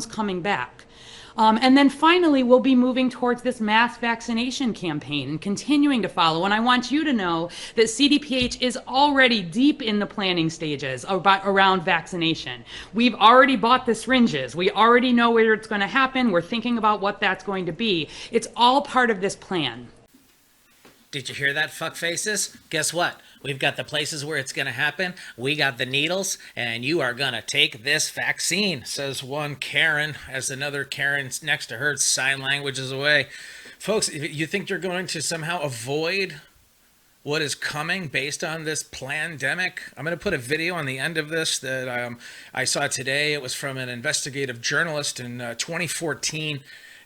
coming back. And then finally, we'll be moving towards this mass vaccination campaign and continuing to follow. And I want you to know that CDPH is already deep in the planning stages around vaccination. We've already bought the syringes. We already know where it's going to happen. We're thinking about what that's going to be. It's all part of this plan. Did you hear that, fuckfaces? Guess what? We've got the places where it's going to happen. We got the needles, and you are going to take this vaccine, says one Karen, as another Karen next to her sign languages away. Folks, if you think you're going to somehow avoid what is coming based on this pandemic, I'm going to put a video on the end of this that I saw today. It was from an investigative journalist in 2014.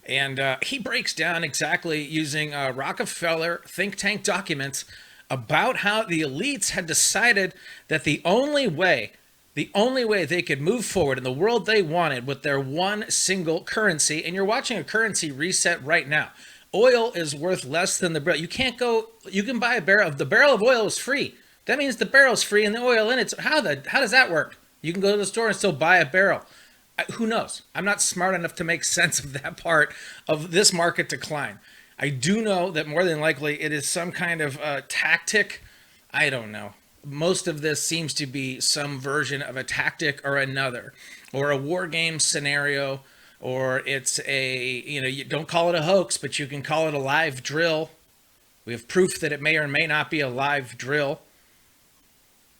And he breaks down exactly using Rockefeller think tank documents about how the elites had decided that the only way they could move forward in the world they wanted with their one single currency, and you're watching a currency reset right now. Oil is worth less than the barrel. You can buy a barrel. The barrel of oil is free. That means the barrel's free and the oil in it. So how does that work? You can go to the store and still buy a barrel. Who knows? I'm not smart enough to make sense of that part of this market decline. I do know that more than likely it is some kind of tactic. I don't know. Most of this seems to be some version of a tactic or another, or a war game scenario, or it's you don't call it a hoax, but you can call it a live drill. We have proof that it may or may not be a live drill.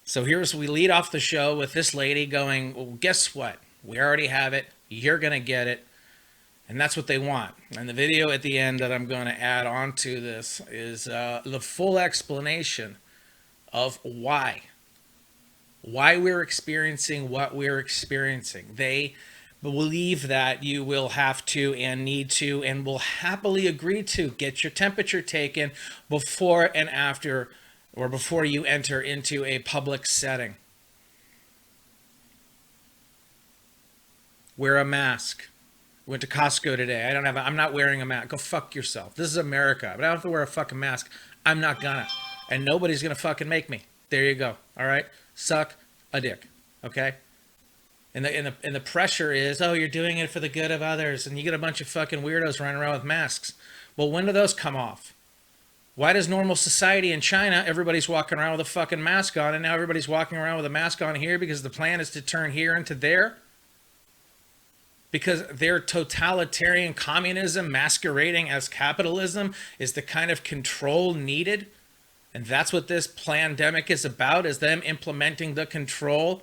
So we lead off the show with this lady going, well, guess what? We already have it. You're going to get it. And that's what they want. And the video at the end that I'm going to add on to this is the full explanation of why we're experiencing what we're experiencing. They believe that you will have to and need to and will happily agree to get your temperature taken before and after, or before you enter into a public setting. Wear a mask. Went to Costco today. I'm not wearing a mask. Go fuck yourself. This is America. But I don't have to wear a fucking mask. I'm not gonna. And nobody's gonna fucking make me. There you go. All right? Suck a dick. Okay? And the pressure is, oh, you're doing it for the good of others, and you get a bunch of fucking weirdos running around with masks. Well, when do those come off? Why does normal society in China, everybody's walking around with a fucking mask on, and now everybody's walking around with a mask on here because the plan is to turn here into there? Because their totalitarian communism masquerading as capitalism is the kind of control needed. And that's what this pandemic is about, is them implementing the control.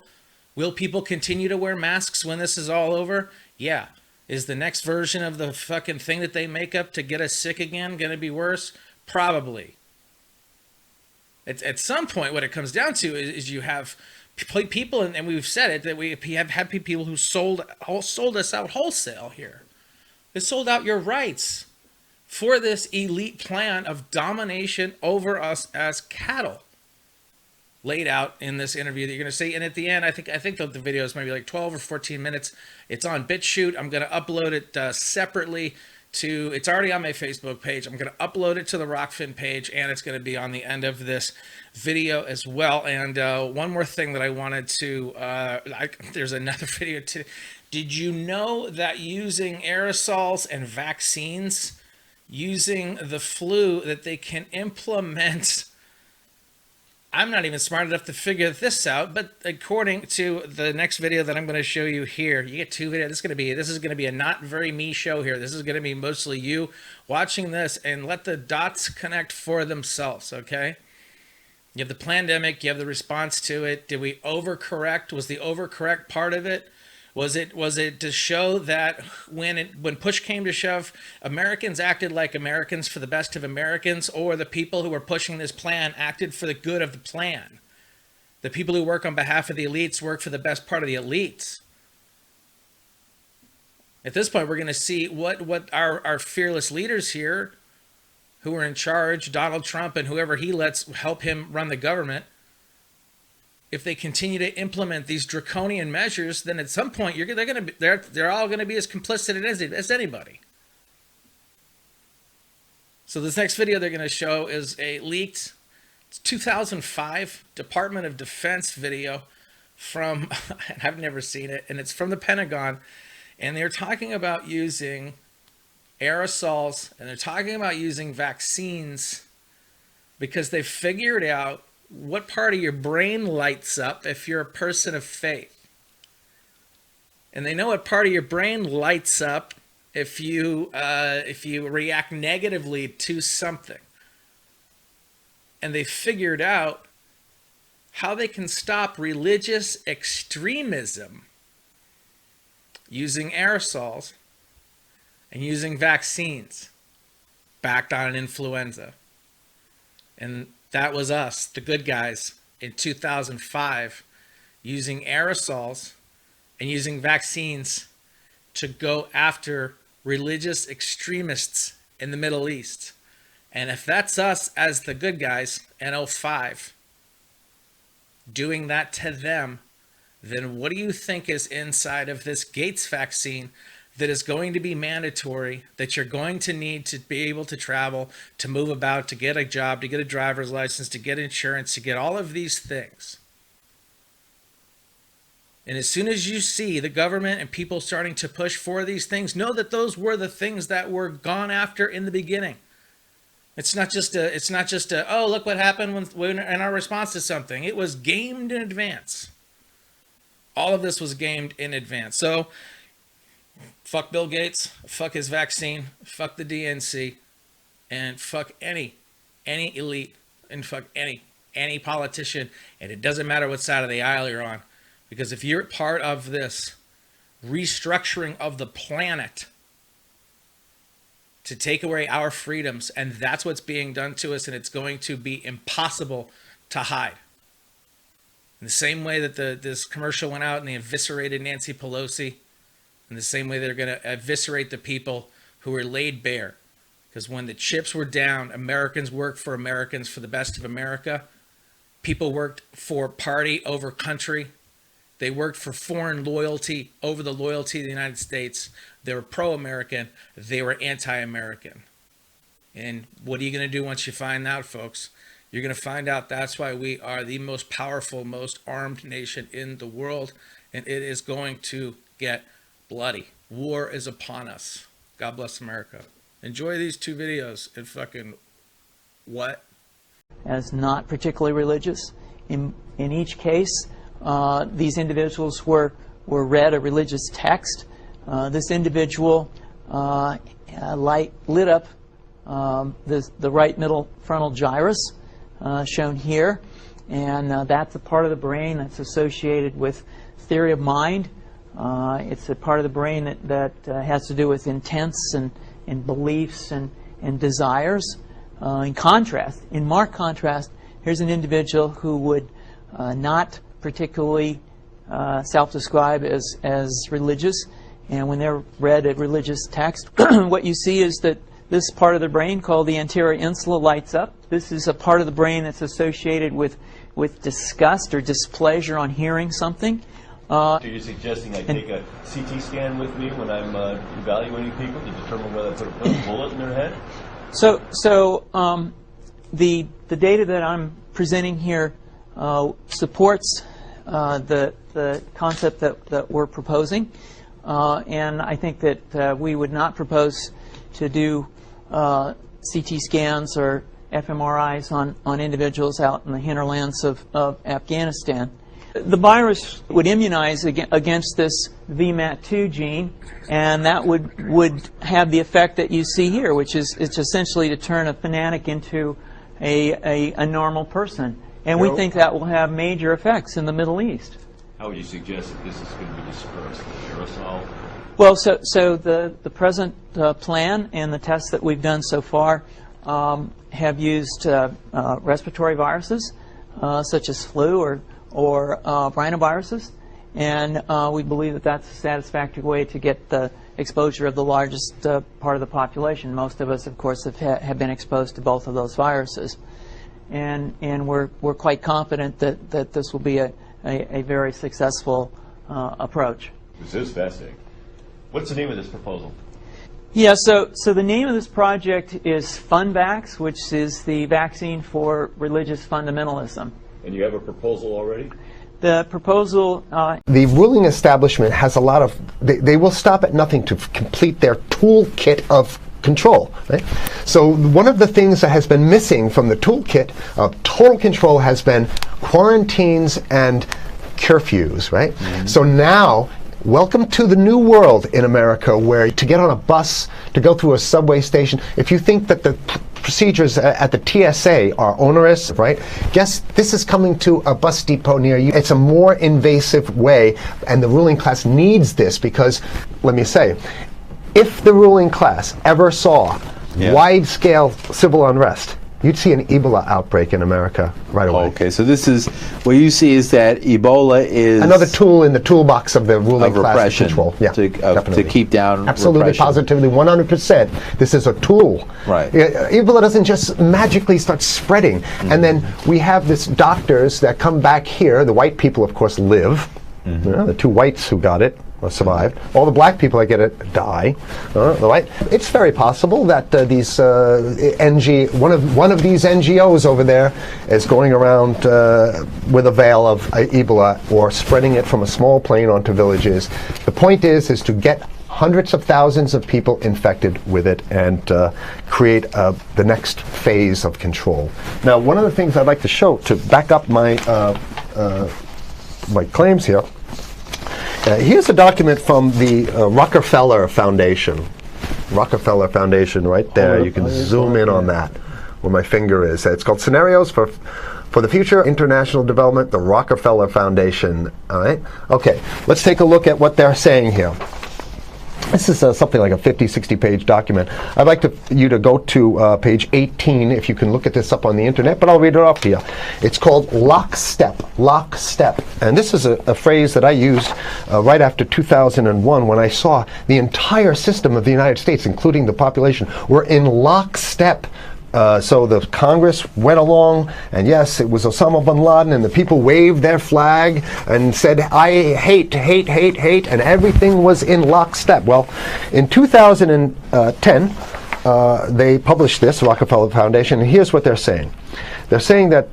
Will people continue to wear masks when this is all over? Yeah. Is the next version of the fucking thing that they make up to get us sick again going to be worse? Probably. At some point, what it comes down to is you have people, and we've said it, that we have had people who sold us out wholesale here. They sold out your rights for this elite plan of domination over us as cattle, laid out in this interview that you're going to see. And at the end, I think the video is maybe like 12 or 14 minutes. It's on BitChute. I'm going to upload it separately it's already on my Facebook page. I'm going to upload it to the Rockfin page, and it's going to be on the end of this video as well. And one more thing that I wanted to, there's another video too. Did you know that using aerosols and vaccines, using the flu, that they can implement, I'm not even smart enough to figure this out, but according to the next video that I'm going to show you here, you get two videos. This is going to be a not very me show here. This is going to be mostly you watching this, and let the dots connect for themselves, okay? You have the pandemic, you have the response to it. Did we overcorrect? Was the overcorrect part of it? Was it to show that when push came to shove, Americans acted like Americans for the best of Americans, or the people who were pushing this plan acted for the good of the plan? The people who work on behalf of the elites work for the best part of the elites. At this point, we're going to see what our fearless leaders here, who are in charge, Donald Trump and whoever he lets help him run the government, if they continue to implement these draconian measures, then at some point they're all going to be as complicit as anybody. So this next video they're going to show is a leaked 2005 Department of Defense video from, I've never seen it, and it's from the Pentagon. And they're talking about using aerosols, and they're talking about using vaccines because they've figured out what part of your brain lights up if you're a person of faith. And they know what part of your brain lights up if you react negatively to something. And they figured out how they can stop religious extremism using aerosols and using vaccines backed on an influenza. And that was us, the good guys, in 2005, using aerosols and using vaccines to go after religious extremists in the Middle East. And if that's us as the good guys in 2005 doing that to them, then what do you think is inside of this Gates vaccine that is going to be mandatory, that you're going to need to be able to travel, to move about, to get a job, to get a driver's license, to get insurance, to get all of these things? And as soon as you see the government and people starting to push for these things, know that those were the things that were gone after in the beginning. It's not just a oh, look what happened when in our response to something. It was gamed in advance. All of this was gamed in advance. So fuck Bill Gates, fuck his vaccine, fuck the DNC, and fuck any elite, and fuck any politician. And it doesn't matter what side of the aisle you're on. Because if you're part of this restructuring of the planet to take away our freedoms, and that's what's being done to us, and it's going to be impossible to hide. In the same way that this commercial went out and they eviscerated Nancy Pelosi, in the same way they're going to eviscerate the people who were laid bare. Because when the chips were down, Americans worked for Americans for the best of America. People worked for party over country. They worked for foreign loyalty over the loyalty of the United States. They were pro-American. They were anti-American. And what are you going to do once you find out, folks? You're going to find out that's why we are the most powerful, most armed nation in the world. And it is going to get bloody. War is upon us. God bless America. Enjoy these two videos and fucking what? As not particularly religious. In each case, these individuals were read a religious text. This individual lit up the right middle frontal gyrus, shown here, and that's a part of the brain that's associated with theory of mind. It's a part of the brain that has to do with intents and beliefs and desires. In marked contrast, here's an individual who would not particularly self-describe as religious, and when they're read a religious text, what you see is that this part of the brain called the anterior insula lights up. This is a part of the brain that's associated with disgust or displeasure on hearing something. So you're suggesting I take a CT scan with me when I'm evaluating people to determine whether I put a bullet in their head? So the data that I'm presenting here supports the concept that we're proposing, and I think that we would not propose to do CT scans or fMRIs on individuals out in the hinterlands of Afghanistan. The virus would immunize against this VMAT2 gene, and that would have the effect that you see here, which is it's essentially to turn a fanatic into a normal person. And we think that will have major effects in the Middle East. How would you suggest that this is going to be dispersed? Aerosol? Well, so the present plan and the tests that we've done so far have used respiratory viruses such as flu or rhinoviruses, and we believe that that's a satisfactory way to get the exposure of the largest part of the population. Most of us, of course, have been exposed to both of those viruses, and we're quite confident that this will be a very successful approach. This is fascinating. What's the name of this proposal? Yeah, so the name of this project is FunVax, which is the vaccine for religious fundamentalism. And you have a proposal already? the proposal The ruling establishment has a lot of, they will stop at nothing to complete their toolkit of control. Right? So one of the things that has been missing from the toolkit of total control has been quarantines and curfews, right? So now, welcome to the new world in America, where to get on a bus, to go through a subway station, if you think that the procedures at the TSA are onerous, right? Guess this is coming to a bus depot near you. It's a more invasive way, and the ruling class needs this because, let me say, if the ruling class ever saw wide-scale civil unrest, you'd see an Ebola outbreak in America right away. Okay, so this is, what you see is that Ebola is another tool in the toolbox of the ruling class repression, control. Yeah, to keep down absolutely, repression. positively, 100%. This is a tool. Right. Ebola doesn't just magically start spreading. And then we have this doctors that come back here. The white people, of course, live. You know, the two whites who got it survived. All the black people that get it die. It's very possible that these one of these NGOs over there is going around with a veil of Ebola or spreading it from a small plane onto villages. The point is to get hundreds of thousands of people infected with it and create the next phase of control. Now, one of the things I'd like to show to back up my my claims here. Here's a document from the Rockefeller Foundation. Rockefeller Foundation, right there. You can zoom in on that, where my finger is. It's called Scenarios for the Future International Development, the Rockefeller Foundation. All right. Okay. Let's take a look at what they're saying here. This is something like a 50, 60-page document. I'd like you to go to page 18, if you can look at this up on the internet, but I'll read it off to you. It's called lockstep, lockstep. And this is a phrase that I used right after 2001 when I saw the entire system of the United States, including the population, were in lockstep. So the Congress went along, and yes, it was Osama bin Laden, and the people waved their flag and said, I hate, hate, hate, hate, and everything was in lockstep. Well, in 2010, they published this, Rockefeller Foundation, and here's what they're saying. They're saying that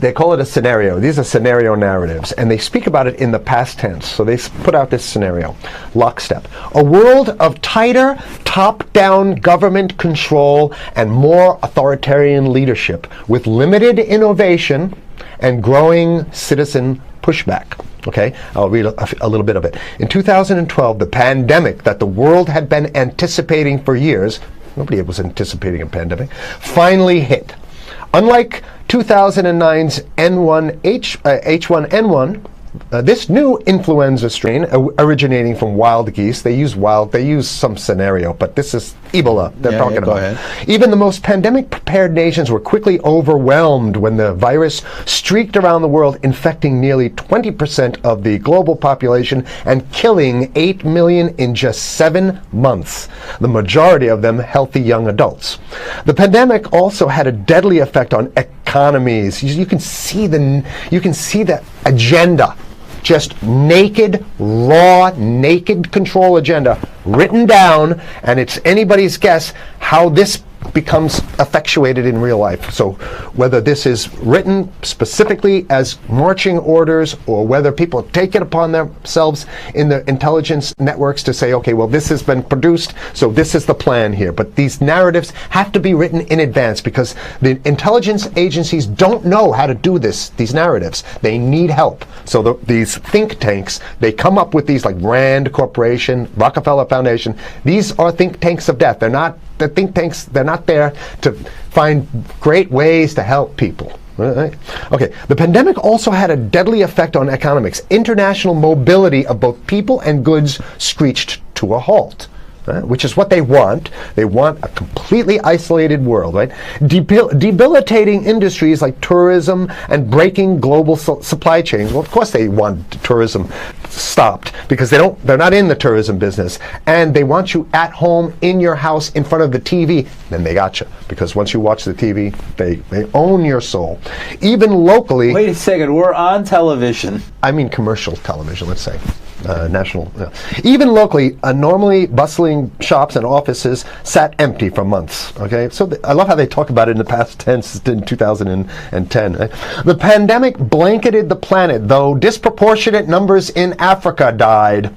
they call it a scenario. These are scenario narratives, and they speak about it in the past tense. So they put out this scenario, lockstep. A world of tighter, top-down government control and more authoritarian leadership with limited innovation and growing citizen pushback. Okay, I'll read a little bit of it. In 2012, the pandemic that the world had been anticipating for years, nobody was anticipating a pandemic, finally hit. Unlike 2009's H1N1, this new influenza strain originating from wild geese, they use some scenario, but this is Ebola they're talking about. Ahead. Even the most pandemic-prepared nations were quickly overwhelmed when the virus streaked around the world, infecting nearly 20% of the global population and killing 8 million in just 7 months, the majority of them healthy young adults. The pandemic also had a deadly effect on economies. You can see the agenda. Just naked, raw, naked control agenda written down, and it's anybody's guess how this becomes effectuated in real life. So whether this is written specifically as marching orders or whether people take it upon themselves in the intelligence networks to say, okay, well, this has been produced, so this is the plan here. But these narratives have to be written in advance because the intelligence agencies don't know how to do these narratives. They need help. So these think tanks, they come up with these, like Rand Corporation, Rockefeller Foundation. These are think tanks of death. They're not the think tanks, they're not there to find great ways to help people. Right? Okay, the pandemic also had a deadly effect on economics. International mobility of both people and goods screeched to a halt. Which is what they want. They want a completely isolated world, right? Debilitating industries like tourism and breaking global supply chains. Well, of course they want tourism stopped because they're not in the tourism business, and they want you at home in your house in front of the TV. Then they got you, because once you watch the TV, they own your soul. Even locally. Wait a second, we're on television. I mean commercial television, let's say. national. Even locally, normally bustling shops and offices sat empty for months. Okay, so I love how they talk about it in the past tense in 2010. Right? The pandemic blanketed the planet, though disproportionate numbers in Africa died.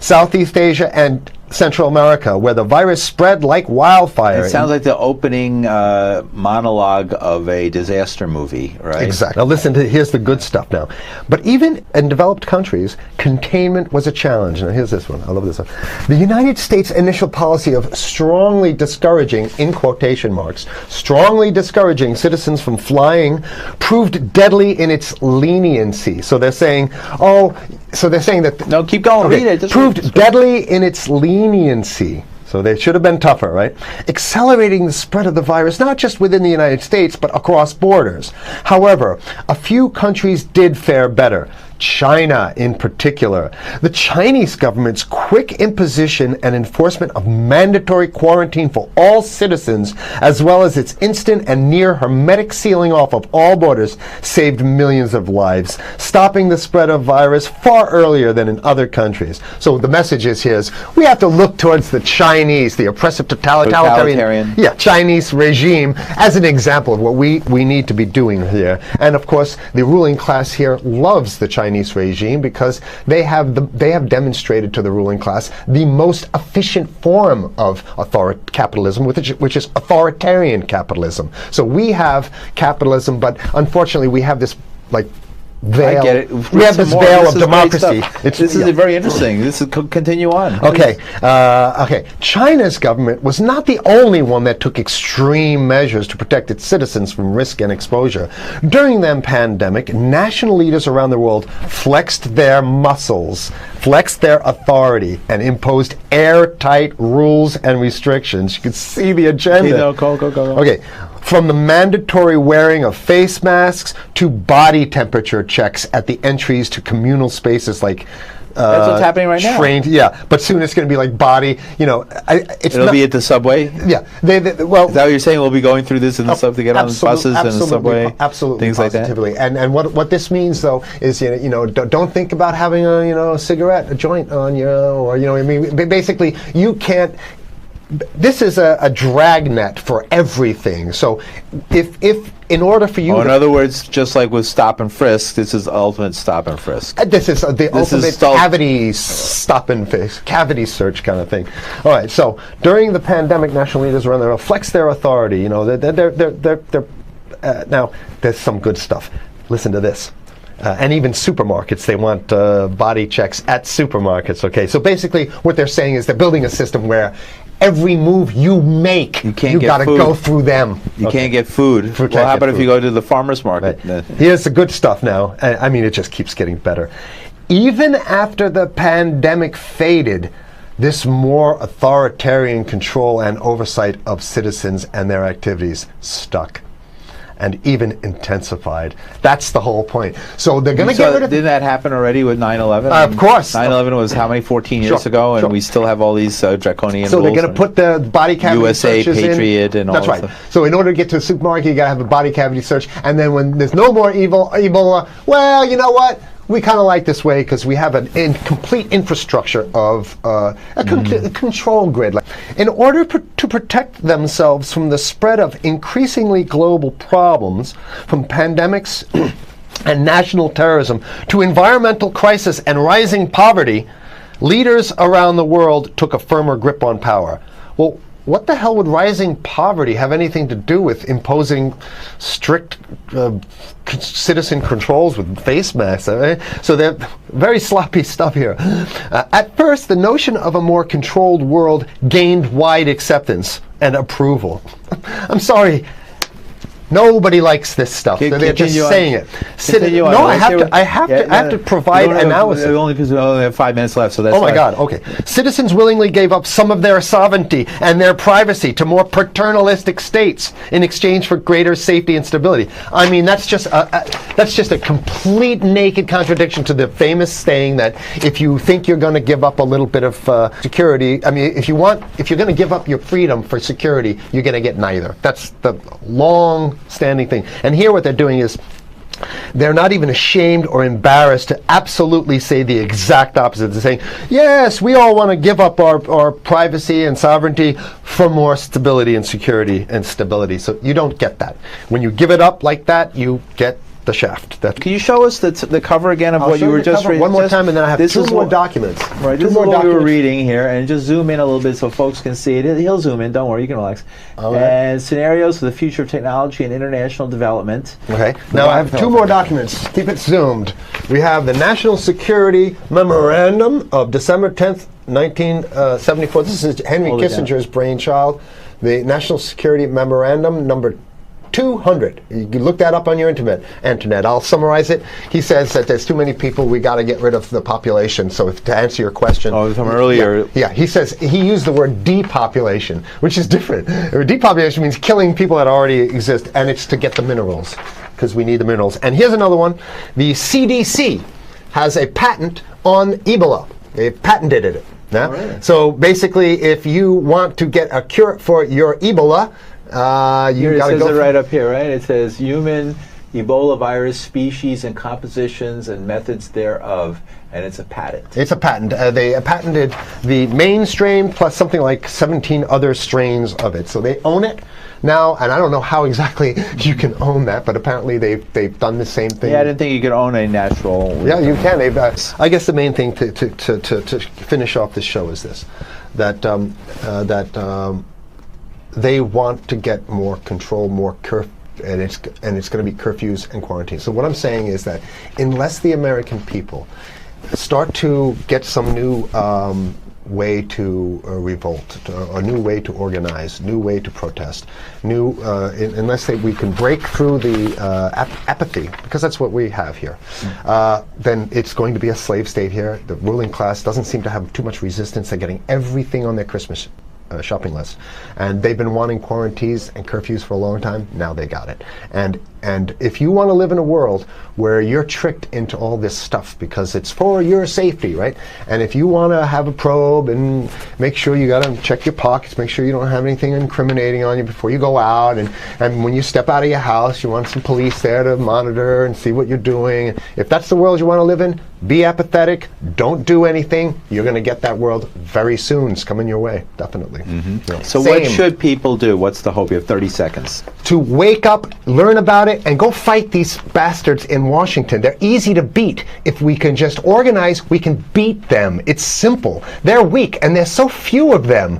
Southeast Asia and Central America, where the virus spread like wildfire. It sounds like the opening monologue of a disaster movie, right? Exactly. Now listen to, here's the good stuff now. But even in developed countries, containment was a challenge. Now here's this one. I love this one. The United States' initial policy of strongly discouraging, in quotation marks, strongly discouraging citizens from flying proved deadly in its leniency. So they're saying, that... No, keep going. Okay, Read it. proved deadly in its leniency. So they should have been tougher, right? Accelerating the spread of the virus, not just within the United States, but across borders. However, a few countries did fare better. China in particular. The Chinese government's quick imposition and enforcement of mandatory quarantine for all citizens, as well as its instant and near hermetic sealing off of all borders, saved millions of lives, stopping the spread of virus far earlier than in other countries. So the message is here is we have to look towards the Chinese, the oppressive totalitarian Chinese regime as an example of what we need to be doing here. And of course, the ruling class here loves the Chinese regime because they have demonstrated to the ruling class the most efficient form of capitalism, which is authoritarian capitalism. So we have capitalism, but unfortunately we have this veil. I get it. We have this veil of democracy. This is very interesting. This is continue on. Okay. China's government was not the only one that took extreme measures to protect its citizens from risk and exposure. During the pandemic, national leaders around the world flexed their muscles, flexed their authority, and imposed airtight rules and restrictions. You can see the agenda. Go. Okay. From the mandatory wearing of face masks to body temperature checks at the entries to communal spaces like that's what's happening right now. Yeah, but soon it's going to be like body. It'll be at the subway. Yeah, is that what you're saying? We'll be going through this in the subway to get on the buses and the subway, absolutely, things positively. like that. And what this means though is don't think about having a cigarette, a joint on you, or basically you can't. This is a dragnet for everything. So if in order for you in other words, just like with stop and frisk, this is ultimate stop and frisk. This is the ultimate cavity stop and frisk, cavity search kind of thing. All right, so during the pandemic, national leaders around there flex their authority. Now there's some good stuff. Listen to this. And even supermarkets, they want body checks at supermarkets. Okay, so basically what they're saying is they're building a system where every move you make, you got to go through them. You can't get food. Well, how about if you go to the farmer's market? Right. Here's the good stuff now. I mean, it just keeps getting better. Even after the pandemic faded, this more authoritarian control and oversight of citizens and their activities stuck. And even intensified. That's the whole point. So they're going to get rid of... Didn't that happen already with 9/11? Of course. 9/11 was how many, 14 years ago, and we still have all these draconian rules. So they're going to put the body cavity USA, searches Patriot, and all that. That's right. So in order to get to a supermarket, you got to have a body cavity search. And then when there's no more Ebola, well, you know what? We kind of like this way because we have an complete infrastructure of a control grid. In order to protect themselves from the spread of increasingly global problems, from pandemics and national terrorism to environmental crisis and rising poverty, leaders around the world took a firmer grip on power. Well, what the hell would rising poverty have anything to do with imposing strict citizen controls with face masks? So they're very sloppy stuff here. At first, the notion of a more controlled world gained wide acceptance and approval. I'm sorry. Nobody likes this stuff. They're just saying it. No, I have to provide analysis. Only because we only have 5 minutes left, so that's. Oh my God. Okay. Citizens willingly gave up some of their sovereignty and their privacy to more paternalistic states in exchange for greater safety and stability. I mean, that's just a complete naked contradiction to the famous saying that if you think you're going to give up a little bit of security, I mean, if you're going to give up your freedom for security, you're going to get neither. That's the long-standing thing. And here what they're doing is They're not even ashamed or embarrassed to absolutely say the exact opposite. They're saying, yes, we all want to give up our privacy and sovereignty for more stability and security and stability. So you don't get that. When you give it up like that, you get the shaft. Can you show us the cover again of I'll what show you were the just cover reading? one more time, and then I have two more documents. Right, this is what we were reading here, and just zoom in a little bit so folks can see it. He'll zoom in, don't worry, you can relax. And scenarios for the future of technology and international development. Okay, now I have two more documents. Keep it zoomed. We have the National Security Memorandum of December 10th, 1974. This is Henry Kissinger's brainchild. The National Security Memorandum number 200. You can look that up on your internet. I'll summarize it. He says that there's too many people, we got to get rid of the population. So to answer your question. Oh, from earlier. Yeah, he says, he used the word depopulation, which is different. Depopulation means killing people that already exist, and it's to get the minerals, because we need the minerals. And here's another one. The CDC has a patent on Ebola. They patented it. Yeah? Right. So basically, if you want to get a cure for your Ebola, it says it right up here, right? It says human Ebola virus species and compositions and methods thereof, and it's a patent. It's a patent. They patented the main strain plus something like 17 other strains of it. So they own it now, and I don't know how exactly you can own that, but apparently they've done the same thing. Yeah, I didn't think you could own a natural. Yeah, you can. I guess the main thing to finish off this show is this: that they want to get more control, more and it's going to be curfews and quarantines. So what I'm saying is that unless the American people start to get some new way to revolt, a new way to organize, new way to protest, unless we can break through the apathy, because that's what we have here, then it's going to be a slave state here. The ruling class doesn't seem to have too much resistance. They're getting everything on their Christmas shopping list, and they've been wanting quarantines and curfews for a long time. Now they got it. And if you want to live in a world where you're tricked into all this stuff because it's for your safety, right? And if you want to have a probe and make sure you got to check your pockets, make sure you don't have anything incriminating on you before you go out, and when you step out of your house, you want some police there to monitor and see what you're doing. If that's the world you want to live in, be apathetic, don't do anything. You're going to get that world very soon. It's coming your way, definitely. Yeah. So what should people do? What's the hope? You have 30 seconds. To wake up, learn about it, and go fight these bastards in Washington. They're easy to beat. If we can just organize, we can beat them. It's simple. They're weak, and there's so few of them.